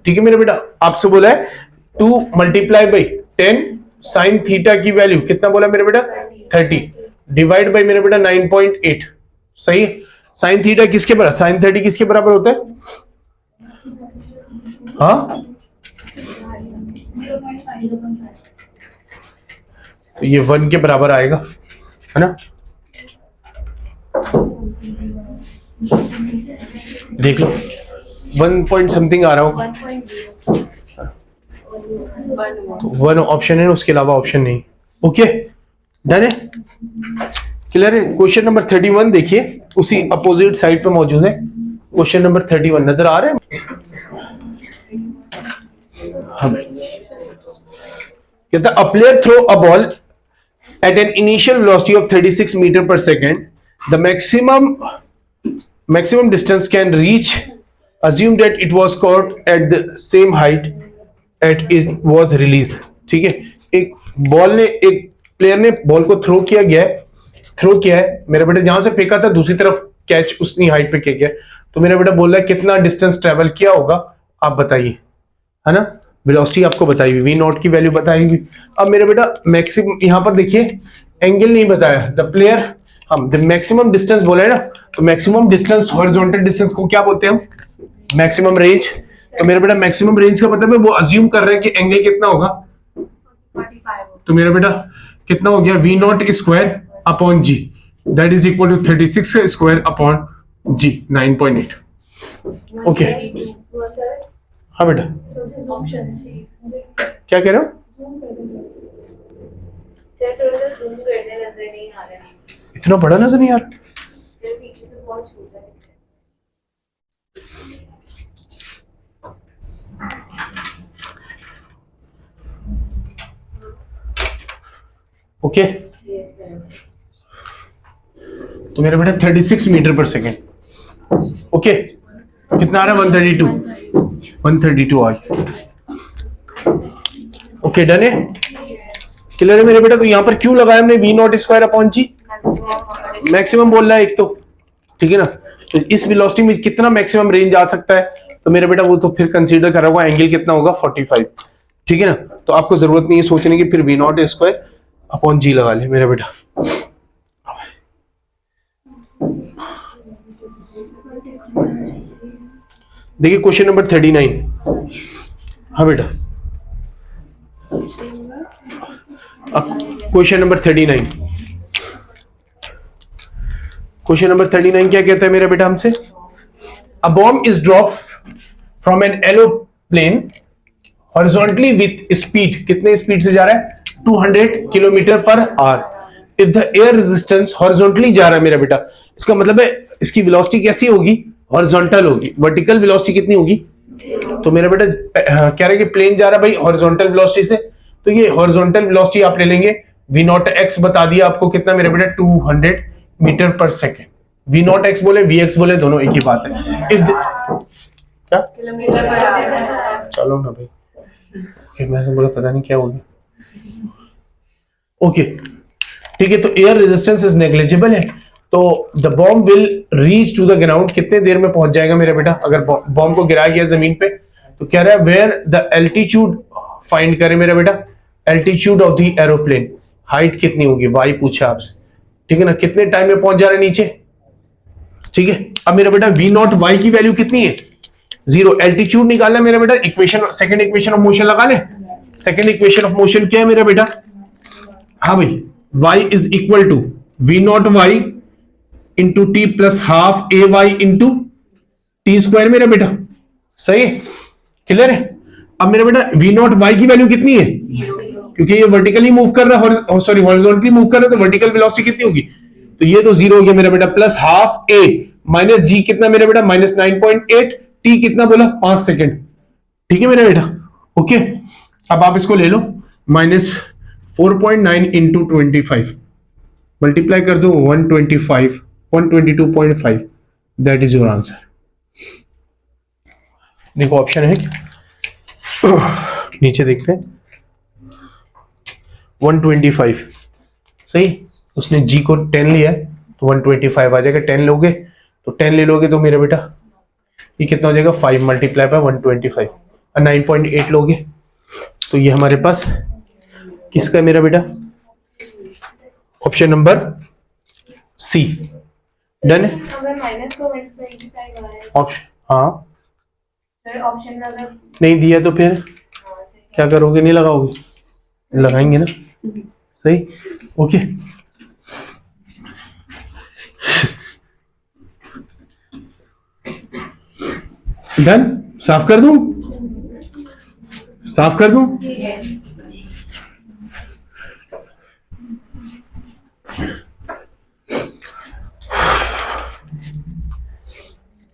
ठीक है मेरे बेटा। आपसे बोला है 2 मल्टीप्लाई बाई 10 साइन थीटा की वैल्यू कितना बोला मेरे बेटा 30 डिवाइड बाई मेरे बेटा 9.8, सही। साइन थीटा किसके बराबर, साइन 30 किसके बराबर होता है, हाँ तो ये 1 के बराबर आएगा, है ना। देख लो 1 पॉइंट समथिंग आ रहा होगा, तो वन ऑप्शन है, उसके अलावा ऑप्शन नहीं। ओके, डन है, क्लियर है। क्वेश्चन नंबर 31 देखिए, उसी अपोजिट साइड पे मौजूद है। क्वेश्चन नंबर 31 नजर आ रहे हैं? हाँ, कहता a player throw a ball at an initial velocity of 36 meter per second. The maximum distance can reach, assume that it was caught at the same height at it was released. ठीक है, एक player ने ball को throw किया है मेरा बेटा, जहां से फेंका था दूसरी तरफ कैच उतनी हाइट पे किया गया। तो मेरा बेटा बोल रहा है कितना डिस्टेंस ट्रेवल किया होगा, आप बताइए, है ना। वेलोसिटी आपको बताई हुई, वी नॉट की वैल्यू बताई हुई। अब मेरे बेटा मैक्सिमम, यहां पर देखिए एंगल नहीं बताया, द प्लेयर, हम द मैक्सिमम डिस्टेंस बोले है ना, तो मैक्सिमम डिस्टेंस हॉरिजॉन्टल डिस्टेंस को क्या बोलते हैं हम, मैक्सिमम रेंज। तो मेरा बेटा मैक्सिमम रेंज का मतलब है वो अज्यूम कर रहे हैं कि एंगल कितना होगा, 45। तो मेरा बेटा कितना हो गया, v not square upon g, that is equal to 36 square upon g, 9.8। Okay, हाँ बेटा क्या कह रहे हो, इतना बड़ा नजर नहीं आ रहा। ओके, तो मेरा बेटा 36 मीटर पर सेकेंड। ओके, कितना आ रहा है, 132 आ गया। ओके, डन है, क्लियर है मेरे बेटा। तो यहां पर क्यों लगाया हमने v not square upon g, maximum बोल रहा है एक तो, ठीक है ना। तो इस वेलोसिटी में कितना मैक्सिमम रेंज आ सकता है, तो मेरा बेटा वो तो फिर कंसीडर करा होगा, एंगल कितना होगा 45, ठीक है ना। तो आपको जरूरत नहीं है सोचने की, फिर वी नॉट स्क्वायर अपॉन जी लगा ले मेरा बेटा। देखिए क्वेश्चन नंबर 39। हाँ बेटा, क्वेश्चन नंबर 39, क्वेश्चन नंबर 39 क्या कहता है मेरा बेटा हमसे, a bomb is drop from an aeroplane horizontally with speed, कितने स्पीड से जा रहा है, 200 kilometre per our. If the air resistance horizontally जा रहा है मेरा बेटा, इसका मतलब है इसकी वेलोसिटी कैसी होगी, हॉरिजॉन्टल होगी। वर्टिकल वेलोसिटी कितनी होगी, तो मेरा बेटा कह रहा है कि प्लेन जा रहा है भाई हॉरिजॉन्टल वेलोसिटी से, तो ये हॉरिजॉन्टल वेलोसिटी आप ले लेंगे, वी नॉट एक्स बता दिया आपको कितना मेरा बेटा, 200 metre per second. We not x बोले वी एक्स बोले दोनों एक ही बात है। क्या किलोमीटर पर आवर, चलो ना भाई, मैं बोला पता नहीं क्या हो गया। ओके, ठीक है, तो एयर रेजिस्टेंस इज नेग्लिजिबल है, तो the bomb will reach to the ground, कितने देर में पहुंच जाएगा मेरा बेटा, अगर बॉम्ब को गिराया गया जमीन पे, तो कह रहा है वेयर द एल्टीट्यूड फाइंड करे मेरा बेटा, altitude of the aeroplane, height कितनी होगी, वाई पूछा आपसे, ठीक है ना, कितने टाइम में पहुंच जा रहा है नीचे, ठीक है। अब मेरा बेटा वी नॉट वाई की वैल्यू कितनी है, 0, एल्टीट्यूड निकालना मेरा बेटा, equation, second equation of motion लगा ले। सेकंड इक्वेशन ऑफ मोशन क्या है मेरा बेटा, हाँ भाई, y is equal to we not y into t plus half a y into t square मेरा बेटा, सही है, क्लियर है। अब मेरा बेटा वी नॉट वाई की वैल्यू कितनी है, क्योंकि ये वर्टिकली मूव कर रहा है, सॉरी हॉरिजॉन्टली मूव कर रहा है, तो वर्टिकल वेलोसिटी कितनी होगी, तो ये तो 0 हो गया मेरा बेटा, प्लस हाफ ए माइनस जी कितना मेरा बेटा, माइनस 9.8, टी कितना बोला 5 सेकेंड, ठीक है मेरा बेटा। ओके, अब आप इसको ले लो, माइनस 4.9 इंटू 25 मल्टीप्लाई कर दो 122.5, दैट इज योर आंसर। देखो ऑप्शन है नीचे देखते हैं, 125 सही, उसने जी को 10 लिया है तो 125 आ जाएगा, 10 लोगे तो 10 ले लोगे तो मेरा बेटा ये कितना हो जाएगा, 5 मल्टीप्लाई बाय 125, और 9.8 लोगे तो ये हमारे पास किसका है मेरा बेटा, ऑप्शन नंबर सी, डन है। ऑप्शन, हाँ ऑप्शन नहीं दिया तो फिर क्या करोगे, नहीं लगाओगे, लगाएंगे ना, सही, ओके। डन, साफ कर दूं, साफ कर दूं?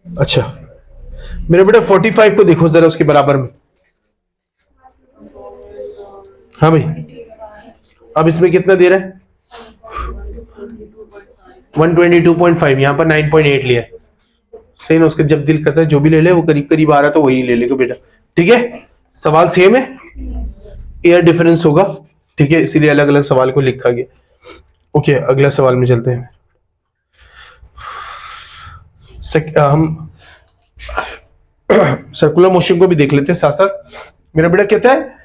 अच्छा मेरे बेटा 45 को देखो जरा उसके बराबर में। हाँ भाई, अब इसमें कितना दे रहा है? 122.5, यहाँ पर 9.8 लिया है। सही ना, उसके जब दिल करता है जो भी ले ले, वो करीब करीब आ रहा तो वही ले लेगा बेटा। ठीक है, सवाल सेम है, एयर डिफरेंस होगा। ठीक है, इसीलिए अलग अलग सवाल को लिखा गया। ओके, अगला सवाल में चलते हैं। हम सर्कुलर मोशन को भी देख लेते हैं साथ साथ। मेरा बेटा कहता है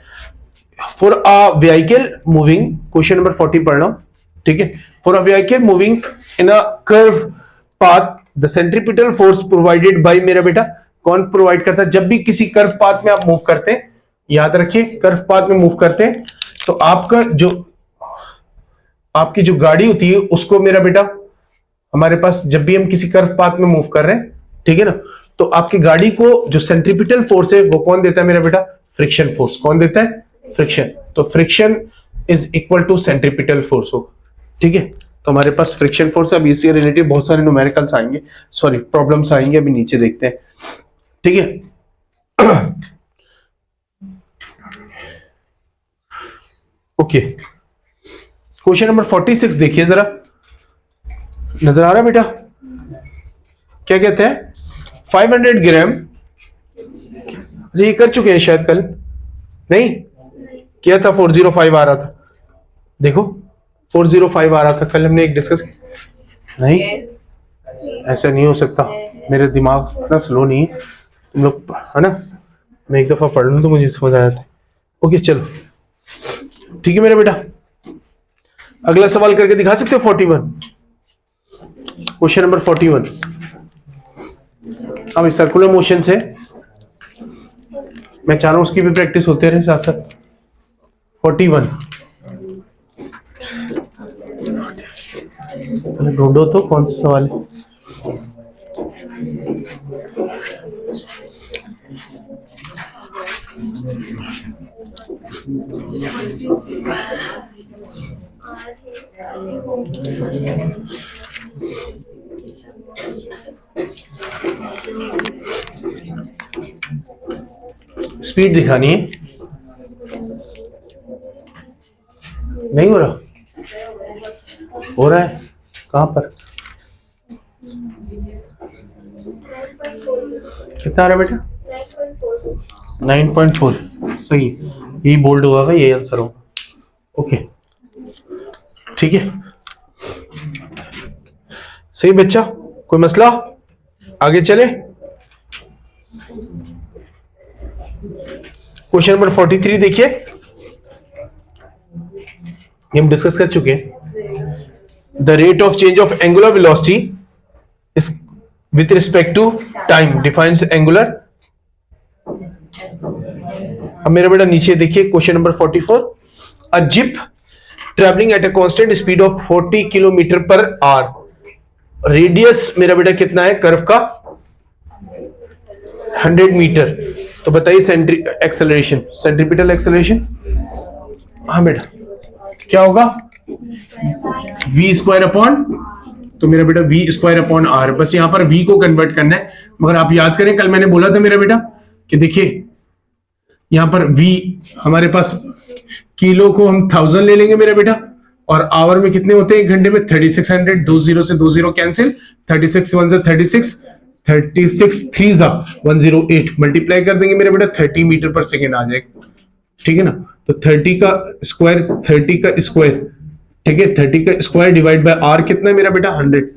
for a vehicle moving, question number 40 पढ़ रहा हूं। ठीक है, for a vehicle moving in a curve path the centripetal force provided by, मेरा बेटा कौन प्रोवाइड करता है? जब भी किसी कर्व पाथ में आप मूव करते हैं, याद रखिए कर्व पाथ में मूव करते हैं तो आपका जो आपकी जो गाड़ी होती है उसको, मेरा बेटा हमारे पास जब भी हम किसी कर्व पाथ में मूव कर रहे हैं, ठीक है ना, तो आपकी गाड़ी को जो सेंट्रीपिटल फोर्स है वो कौन देता है मेरा बेटा? Friction force. कौन देता है? फ्रिक्शन। तो friction is equal to centripetal force होगा। ठीक है, तो हमारे पास फ्रिक्शन फोर्स है। अब इससे रिलेटेड बहुत सारे न्यूमेरिकल्स आएंगे, सॉरी प्रॉब्लम्स आएंगे, अभी नीचे देखते हैं। ठीक है, ओके, क्वेश्चन नंबर 46 देखिए जरा, नजर आ रहा है बेटा? क्या कहते हैं? 500 ग्राम, ये कर चुके हैं शायद, कल नहीं किया था? 405 आ रहा था, देखो 405 आ रहा था कल, हमने एक डिस्कस नहीं। ऐसा नहीं हो सकता, मेरे दिमाग इतना स्लो नहीं है, तुम लोग है ना, मैं एक दफा पढ़ लूं तो मुझे समझ आ जाता है। ओके चलो, ठीक है मेरा बेटा, अगला सवाल करके दिखा सकते हो? 41, क्वेश्चन नंबर 41। अब सर्कुलर मोशन से मैं चाह रहा हूं उसकी भी प्रैक्टिस होते रहे साथ साथ। 41 ढूंढो तो कौन सा सवाल है। स्पीड दिखानी है, नहीं हो रहा? हो रहा है, कहां पर? कितना आ रहा है बेटा? 9.4, सही, यही बोल्ड हुआ है, यही आंसर होगा। ओके ठीक है, सही बच्चा, कोई मसला? आगे चले, क्वेश्चन नंबर 43 देखिए, ये हम डिस्कस कर चुके हैं। The rate of change of angular velocity is with respect to time defines angular. अब मेरा बेटा नीचे देखिए question number 44, a zip travelling at a constant speed of 40 kilometre per hour, radius मेरा बेटा कितना है कर्व का? 100 मीटर। तो बताइए एक्सेलरेशन, सेंट्रीपिटल एक्सेलरेशन, हाँ बेटा क्या होगा? v स्क्वायर अपॉन, तो मेरा बेटा v स्क्वायर अपॉन आर, बस यहां पर v को कन्वर्ट करना है। मगर आप याद करें कल मैंने बोला था मेरा बेटा कि देखिए यहां पर v हमारे पास किलो को हम 1000 ले लेंगे मेरा बेटा, और आवर में कितने होते हैं एक घंटे में? 3600, 2 0 से 2 0 कैंसिल, 36 1 से 36, 36 3 जा 108, मल्टीप्लाई कर देंगे मेरा बेटा 30 मीटर पर सेकेंड आ जाएगा। ठीक है ना, तो 30 का स्क्वायर, 30 का स्क्वायर, ठीक है, 30 का स्क्वायर डिवाइड बाय आर कितना है मेरा बेटा? 100,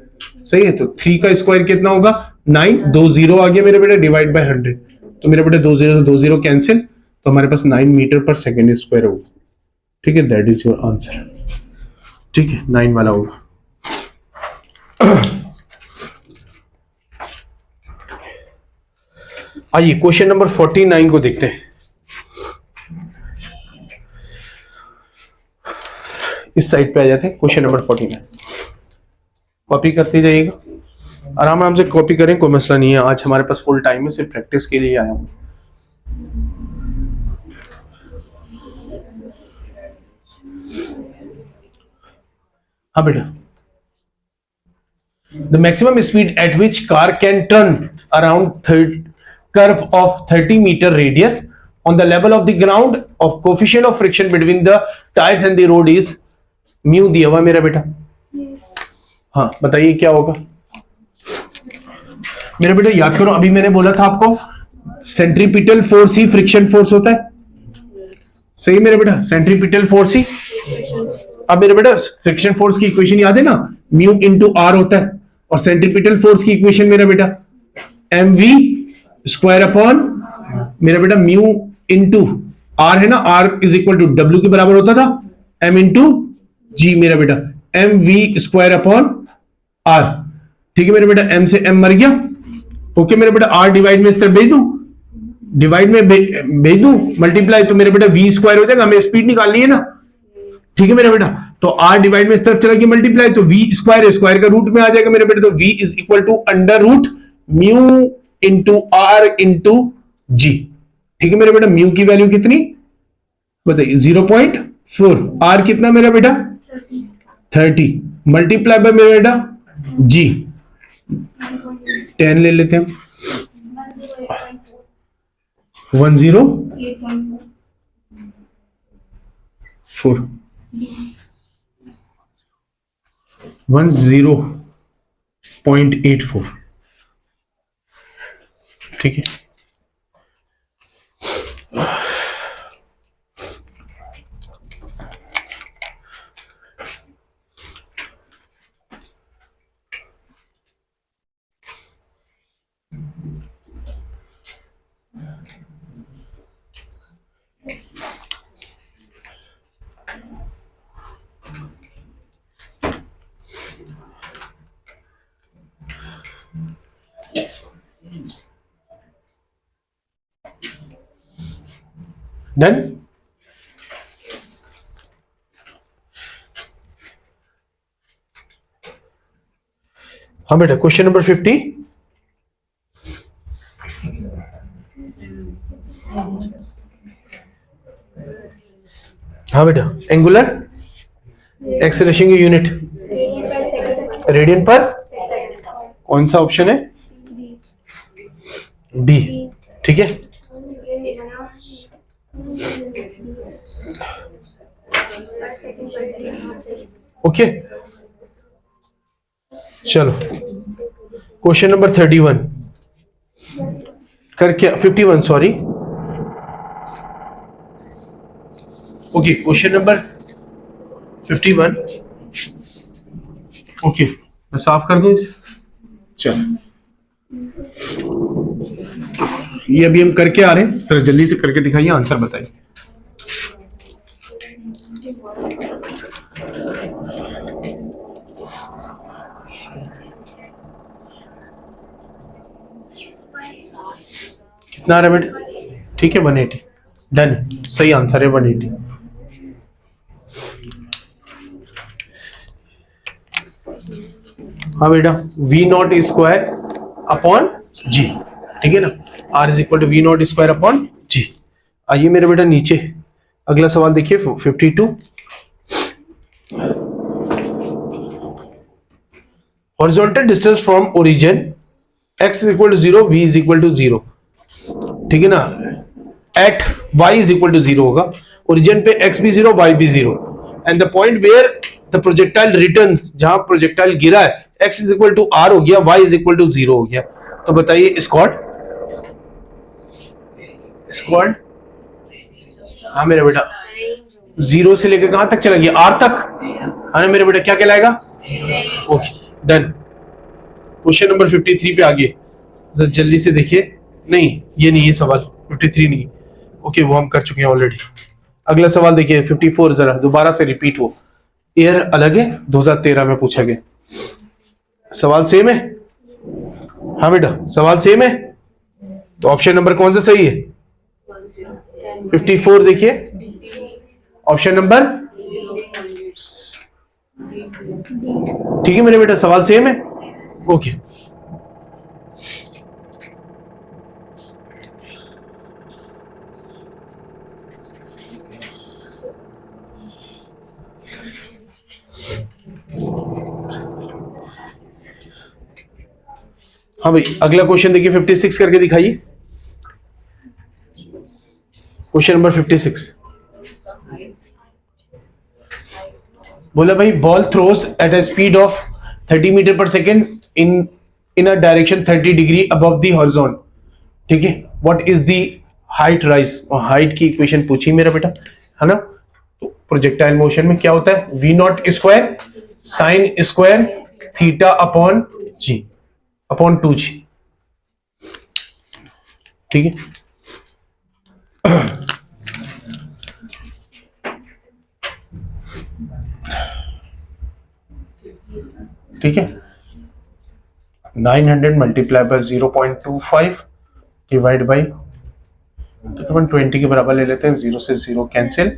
सही है। तो 3 का स्क्वायर कितना होगा? 9, 2 0 आ गया मेरा बेटा, डिवाइड बाय 100, तो मेरा बेटा 2 0 से 2 0 कैंसिल, तो हमारे पास 9 मीटर पर सेकेंड स्क्वायर होगा। ठीक है, दैट इज योर आंसर। ठीक है, 9 वाला होगा। आइए क्वेश्चन नंबर 49 को देखते हैं। इस साइड पे आ जाते हैं, क्वेश्चन नंबर 49, कॉपी करते जाइएगा, आराम आराम से कॉपी करें, कोई मसला नहीं है। आज हमारे पास फुल टाइम है, सिर्फ प्रैक्टिस के लिए आया हूं। हाँ बेटा, the maximum speed at which car can turn around curve of 30 meter radius on the level of the ground of coefficient of friction between the tires and the road is mu दिया हुआ मेरा बेटा। हाँ बताइए क्या होगा मेरा बेटा, याद करो अभी मैंने बोला था आपको सेंट्रीपिटल फोर्स ही फ्रिक्शन फोर्स होता है, सही मेरा बेटा, सेंट्रीपिटल फोर्स ही। अब मेरा बेटा फ्रिक्शन फोर्स की इक्वेशन याद है ना, म्यू इंटू आर होता है, और सेंट्रीपिटल फोर्स की इक्वेशन मेरा बेटा एम वी स्क्वायर अपॉन मेरा बेटा म्यू इंटू आर है ना, आर इज इक्वल टू डब्ल्यू के बराबर होता था एम इंटू जी मेरा बेटा, m v square upon r. ठीक है मेरा बेटा, एम से एम मर गया। ओके मेरा बेटा, आर डिवाइड में इस तरह भेज दूं, डिवाइड में भेज दूं मल्टीप्लाई, तो मेरा बेटा वी स्क्वायर हो जाएगा, हमें स्पीड निकालनी है ना। ठीक है मेरा बेटा, तो आर डिवाइड में इस तरफ चला गया मल्टीप्लाई, तो वी स्क्वायर स्क्वायर का रूट में आ जाएगा मेरे बेटा, तो v is equal to under root mu into r into g. ठीक है मेरे बेटा, म्यू की वैल्यू कितनी बताइए 0.4, आर कितना मेरा बेटा 30 मल्टीप्लाई बाय मेरा बेटा जी 10 ले लेते हैं, 108.4 10.84। ठीक है, डन। हाँ बेटा, क्वेश्चन नंबर 50। हाँ बेटा, एंगुलर एक्सेलरेशन की यूनिट रेडियन पर, कौन सा ऑप्शन है बी। ठीक है, ओके चलो क्वेश्चन नंबर 31 करके 51 sorry, okay question number 51। Okay मैं साफ कर दूं इसे, चलो ये अभी हम करके आ रहे हैं, सर जल्दी से करके दिखाइए, आंसर बताइए। कितना आ रहा है बेटा, ठीक है 180, डन, सही आंसर है 180। हाँ बेटा, v not square upon g, ठीक है ना, r is equal to we not square upon g. आइए मेरे बेटा नीचे अगला सवाल देखिए 52। Horizontal distance from origin x is equal to 0, v is equal to 0, ठीक है ना, at y is equal to 0 होगा, ओरिजिन पे x भी 0 y भी 0, and the point where the projectile returns, जहां प्रोजेक्टाइल गिरा है x is equal to r हो गया, y इज इक्वल टू 0 हो गया। तो बताइए स्क्वाड, स्क्वाड, हाँ मेरा बेटा 0 से लेकर कहां तक चला गया, r तक, है ना मेरा बेटा, क्या कहलाएगा, ओके डन। क्वेश्चन नंबर 53 पे आगे जरा जल्दी से देखिए, नहीं ये नहीं, ये सवाल 53 नहीं, ओके वो हम कर चुके हैं ऑलरेडी। अगला सवाल देखिए 54, जरा दोबारा से रिपीट हो, ईयर अलग है, 2013 में पूछा गया, सवाल सेम है। हाँ बेटा सवाल सेम है, तो ऑप्शन नंबर कौन सा सही है 54, देखिए ऑप्शन नंबर, ठीक है मेरे बेटा सवाल सेम है, ओके हाँ भाई, अगला क्वेश्चन देखिए 56 करके दिखाइए। क्वेश्चन नंबर 56 बोला भाई, ball throws at a speed of 30 metre per second in a direction 30 degree above the horizon. ठीक है, what is the height rise, height की इक्वेशन पूछी मेरा बेटा, है ना। तो प्रोजेक्टाइल मोशन में क्या होता है, v not square sine square theta upon g upon 2g। ठीक है, ठीक है, 900 मल्टीप्लाई बाय 0.25 डिवाइड बाई, तकरीबन 20 के बराबर ले लेते हैं, 0 से 0 कैंसिल,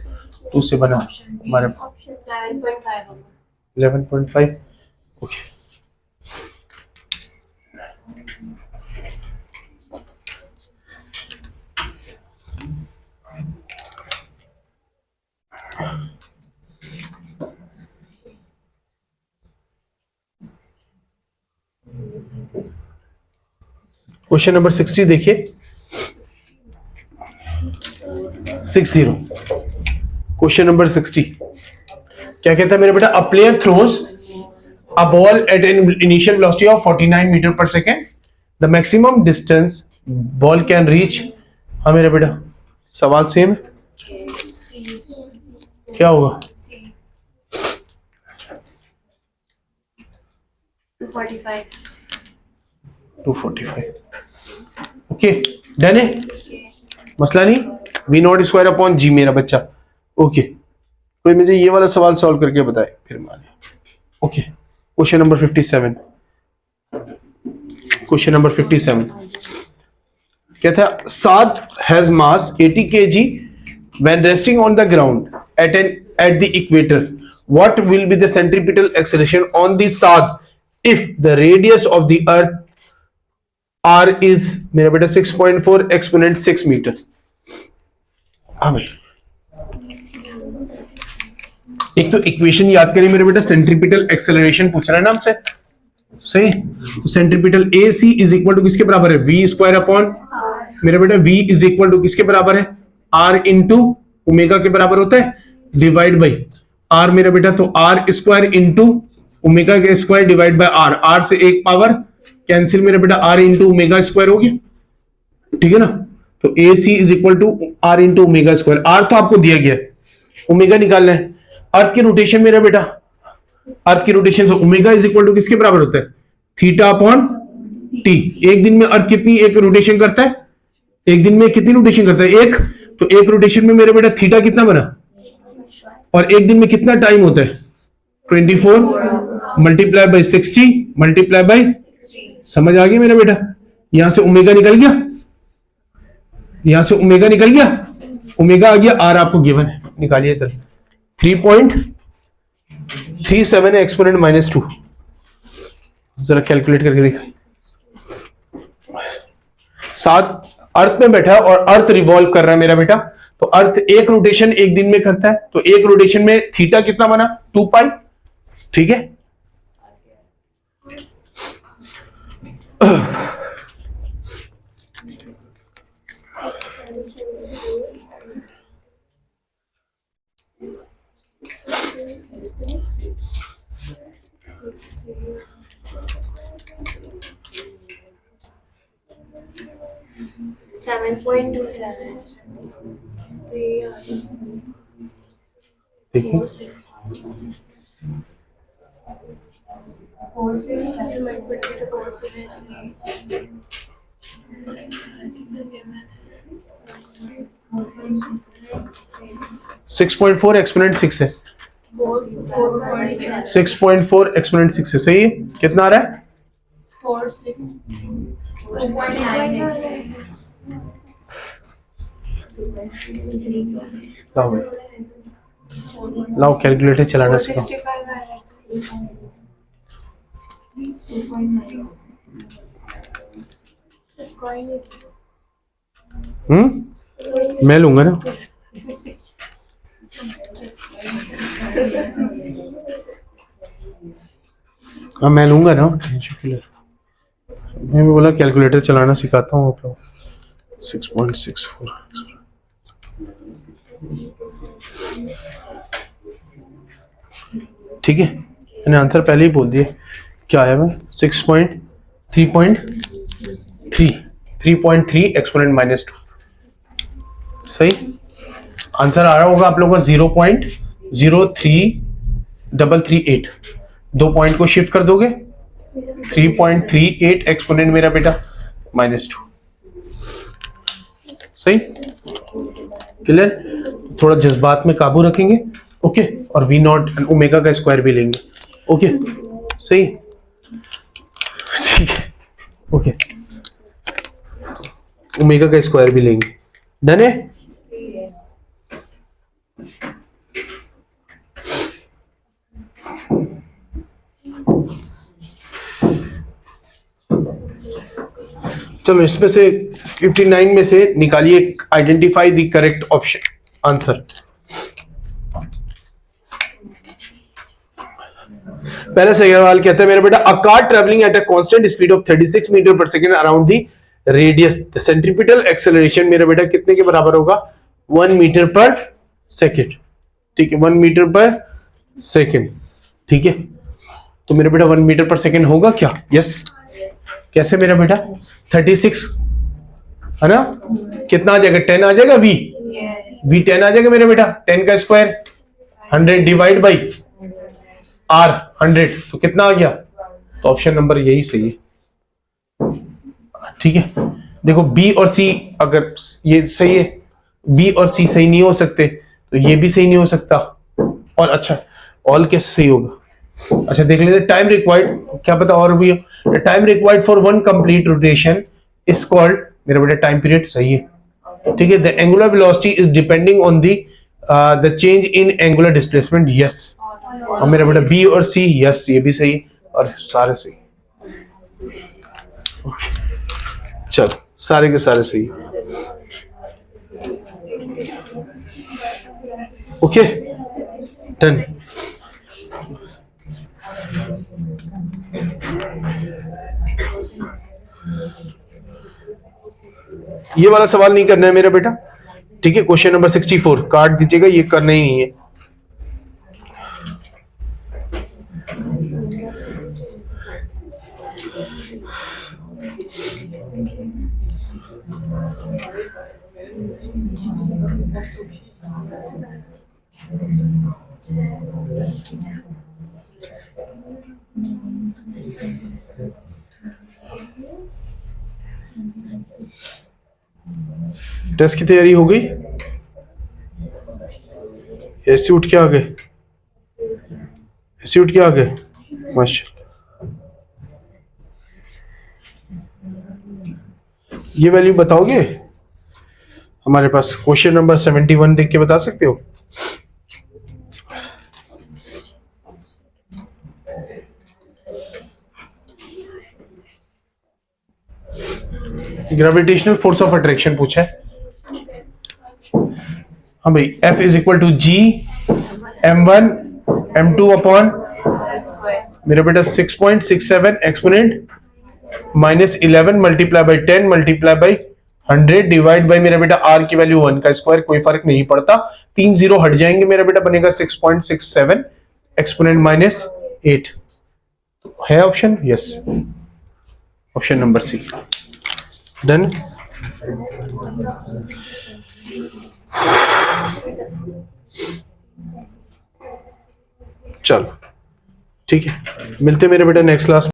2 से बना हमारे ऑप्शन 11.5 होगा। 11.5। ओके, क्वेश्चन नंबर 60 देखिए, 60 क्वेश्चन नंबर 60 क्या कहता है मेरे बेटा, a player throws a ball at an initial velocity of 49 metre per second, the maximum distance ball can reach. हाँ मेरा बेटा, सवाल सेम है, क्या होगा, 245। ओके, डन है, मसला नहीं, वी नॉट स्क्वायर अपॉन जी मेरा बच्चा। ओके, कोई मुझे ये वाला सवाल सॉल्व करके बताए फिर माने। Okay, question number 57, question number 57 क्या था, साद has mass 80 kg when resting on the ground at the equator, what will be the centripetal acceleration on the Saad if the radius of the earth r is मेरा बेटा 6.4 exponent 6 metre. हाँ भाई, एक तो equation याद करिए मेरे बेटा, सेंट्रीपिटल एक्सेलरेशन पूछ रहा है ना हमसे, सही। तो centripetal a c is equal to किसके बराबर है, वी स्क्वायर अपॉन मेरे बेटा वी इज इक्वल टू किसके बराबर है, आर इंटू ओमेगा के बराबर होता है, डिवाइड बाई आर मेरा बेटा, तो आर स्क्वायर इंटू ओमेगा के square divide by r, r से एक पावर कैंसिल मेरा बेटा, आर इंटू ओमेगा स्क्वायर हो गया। ठीक है ना, तो a c is equal to r into omega square, r तो आपको दिया गया है, ओमेगा निकालना है। अर्थ की रोटेशन मेरा बेटा, अर्थ की रोटेशन से ओमेगा इज इक्वल टू किसके बराबर होता है, थीटा अपॉन टी। एक दिन में अर्थ कितनी एक रोटेशन करता है, एक दिन में कितनी रोटेशन करता है, एक, तो एक रोटेशन में मेरे बेटा थीटा कितना बना, और एक दिन में कितना टाइम होता है 24 मल्टीप्लाई बाई 60 मल्टीप्लाई बाई, समझ आ गया मेरा बेटा, यहां से ओमेगा निकल गया, यहां से ओमेगा निकल गया, ओमेगा आ गया, आर आपको गिवन है, निकालिए सर, 3.37 एक्सपोनेंट -2, जरा कैलकुलेट करके दिखाइए। सात अर्थ में बैठा है और अर्थ रिवॉल्व कर रहा है मेरा बेटा, तो अर्थ एक रोटेशन एक दिन में करता है, तो एक रोटेशन में थीटा कितना बना 2 पाई। ठीक है, देखिए 6.4 एक्सपोनेंट 6 है, 6.4 एक्सपोनेंट 6 है, सही है। कितना आ रहा है, 4 लाओ कैलकुलेटर चलाना सीखो। मैं लूंगा ना, हाँ मैं लूंगा ना, मैं बोला कैलकुलेटर चलाना सिखाता हूँ आप लोग। 6.64 ठीक है, मैंने आंसर पहले ही बोल दिए क्या है। मैं 3.3 एक्सपोनेंट माइनस 2। सही आंसर आ रहा होगा आप लोगों का 0.03338। 2 पॉइंट को शिफ्ट कर दोगे 3.38 एक्सपोनेंट मेरा बेटा माइनस 2। सही क्लियर। थोड़ा जज्बात में काबू रखेंगे ओके, और वी नॉट एंड ओमेगा का स्क्वायर भी लेंगे ओके। सही ठीक है ओके, ओमेगा का स्क्वायर भी लेंगे। डन है। चलो इसमें से 59 में से निकालिए identify the correct option answer. पहला सवाल कहता है मेरा बेटा a car travelling at a constant speed of 36 metre per second around the radius the centripetal acceleration मेरा बेटा कितने के बराबर होगा 1 मीटर पर सेकंड। ठीक है 1 मीटर पर सेकंड। ठीक है तो मेरा बेटा 1 मीटर पर सेकंड होगा क्या? यस। कैसे मेरा बेटा 36 है ना, कितना आ जाएगा 10 आ जाएगा वी वी 10 आ जाएगा मेरा बेटा। 10 का स्क्वायर 100 डिवाइड बाई आर 100 तो कितना आ गया? तो ऑप्शन नंबर यही सही है। ठीक है देखो बी और सी अगर ये सही है, बी और सी सही नहीं हो सकते तो ये भी सही नहीं हो सकता। और अच्छा ऑल कैसे सही होगा? अच्छा देख लेते टाइम रिक्वायर्ड क्या पता और भी time required for one complete rotation is called मेरा बेटा टाइम पीरियड। सही है। ठीक है the angular velocity is depending on the change in angular displacement. Yes. और मेरा बेटा बी और सी यस ये भी सही और सारे सही। चलो सारे के सारे सही। Okay done. ये वाला सवाल नहीं करना है मेरा बेटा। ठीक है क्वेश्चन नंबर 64 काट दीजिएगा, ये करना ही नहीं है। टेस्ट की तैयारी हो गई? ऐसे उठ के आ गए, ऐसे उठ के आ गए माशाल्लाह। ये वैल्यू बताओगे हमारे पास? क्वेश्चन नंबर 71 देख के बता सकते हो? ग्रेविटेशनल फोर्स ऑफ अट्रैक्शन पूछा है। हाँ भाई F is equal to g m1 m2 upon मेरा बेटा 6.67 exponent minus 11 multiply by 10 multiply by 100 divide by मेरा बेटा r की वैल्यू 1 का स्क्वायर। कोई फर्क नहीं पड़ता, 3 जीरो हट जाएंगे मेरा बेटा बनेगा 6.67 एक्सपोनेंट माइनस 8। है option? Yes option number c. Done. चलो ठीक है मिलते मेरे बेटा नेक्स्ट क्लास।